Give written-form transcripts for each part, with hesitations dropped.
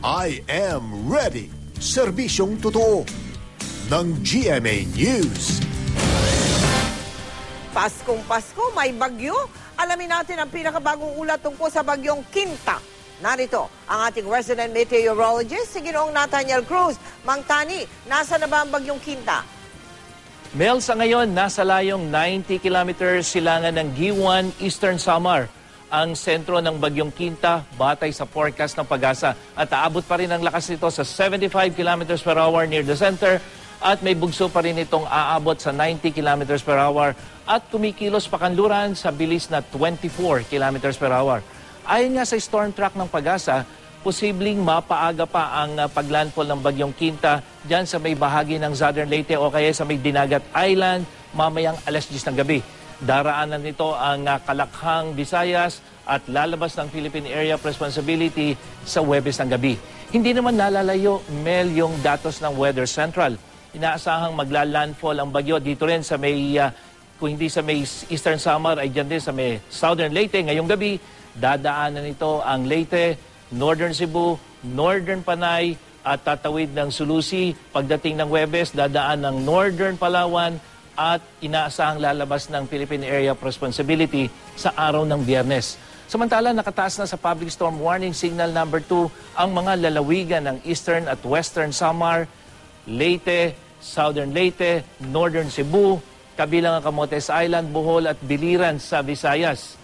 I am ready. Serbisyong totoo ng GMA News. Paskong Pasko, may bagyo. Alamin natin ang pinakabagong ulat tungkol sa bagyong Quinta. Narito ang ating resident meteorologist, si Ginoong Nathaniel Cruz. Mang Tani, nasa na ba ang bagyong Quinta? Mel, sa ngayon, nasa layong 90 kilometers silangan ng Giwan, Eastern Samar. Ang sentro ng bagyong Quinta, batay sa forecast ng Pag-asa. At aabot pa rin ang lakas nito sa 75 kilometers per hour near the center. At may bugso pa rin itong aabot sa 90 kilometers per hour. At kumikilos pakanluran sa bilis na 24 kilometers per hour. Ayon nga sa storm track ng Pag-asa, posibleng mapaaga pa ang paglandfall ng bagyong Quinta dyan sa may bahagi ng Southern Leyte o kaya sa may Dinagat Island mamayang alas 10 ng gabi. Daraanan nito ang Kalakhang, Visayas at lalabas ng Philippine Area of Responsibility sa Huwebes ng gabi. Hindi naman nalalayo, Mel, yung datos ng Weather Central. Inaasahang magla-landfall ang bagyo dito rin sa may, kung hindi sa may Eastern Samar, ay dyan din sa may Southern Leyte. Ngayong gabi, dadaanan nito ang Leyte, Northern Cebu, Northern Panay at tatawid ng Sulusi. Pagdating ng Huwebes, dadaan ng Northern Palawan at inaasahang lalabas ng Philippine Area of Responsibility sa araw ng Biyernes. Samantala, nakataas na sa Public Storm Warning Signal number 2 ang mga lalawigan ng Eastern at Western Samar, Leyte, Southern Leyte, Northern Cebu, kabilang ang Camotes Island, Bohol at Biliran sa Visayas.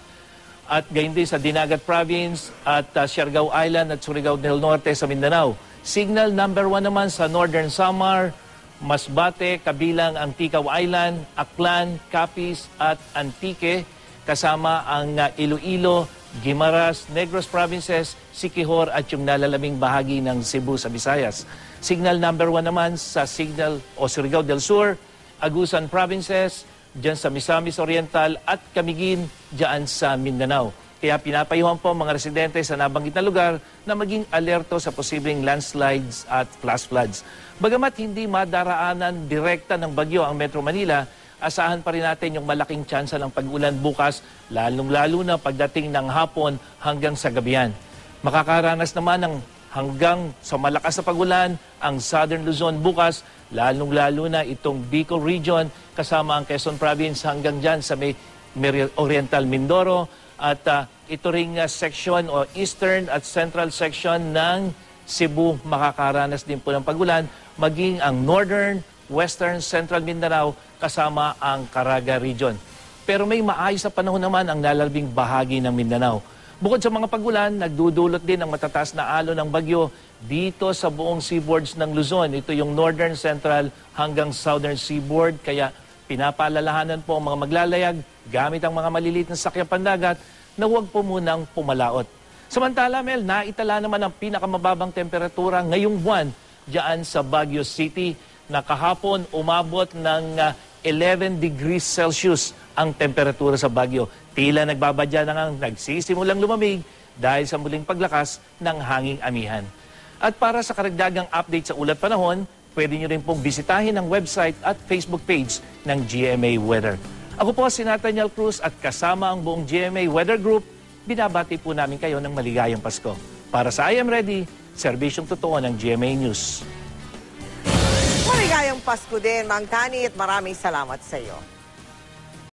At gayon din sa Dinagat Province at Siargao Island at Surigao del Norte sa Mindanao. Signal number 1 naman sa Northern Samar, Masbate, kabilang ang Ticao Island, Aklan, Capiz at Antique, kasama ang Iloilo, Guimaras, Negros Provinces, Siquijor at yung nalalaming bahagi ng Cebu sa Visayas. Signal number 1 naman sa Surigao del Sur, Agusan Provinces, dyan sa Misamis Oriental at Camiguin, dyan sa Mindanao. Kaya pinapayuhan po mga residente sa nabanggit na lugar na maging alerto sa posibleng landslides at flash floods. Bagamat hindi madaraanan direkta ng bagyo ang Metro Manila, asahan pa rin natin yung malaking tsansa ng pag-ulan bukas, lalong-lalo na pagdating ng hapon hanggang sa gabihan. Makakaranas naman ng hanggang sa malakas na pag-ulan ang Southern Luzon bukas, lalong-lalo na itong Bicol Region kasama ang Quezon Province hanggang dyan sa may Oriental Mindoro at ito ring section o eastern at central section ng Cebu makakaranas din po ng pag-ulan, maging ang northern, western, central Mindanao kasama ang Caraga Region. Pero may maayos na panahon naman ang nalalabing bahagi ng Mindanao. Bukod sa mga pag-ulan, nagdudulot din ang matataas na alon ng bagyo dito sa buong seaboards ng Luzon. Ito yung northern, central hanggang southern seaboard. Kaya pinapaalalahanan po ang mga maglalayag gamit ang mga maliliit na sakyang pandagat na huwag po munang pumalaot. Samantala, Mel, naitala naman ang pinakamababang temperatura ngayong buwan diyan sa Baguio City na kahapon umabot ng 11 degrees Celsius ang temperatura sa Baguio. Tila nagbabadya na ngang nagsisimulang lumamig dahil sa muling paglakas ng hanging amihan. At para sa karagdagang update sa ulat panahon, pwede nyo rin pong bisitahin ang website at Facebook page ng GMA Weather. Ako po si Nathaniel Cruz at kasama ang buong GMA Weather Group, binabati po namin kayo ng maligayang Pasko. Para sa I Am Ready, serbisyong totoo ng GMA News. Maligayang Pasko din, Mang Tani, at maraming salamat sa iyo.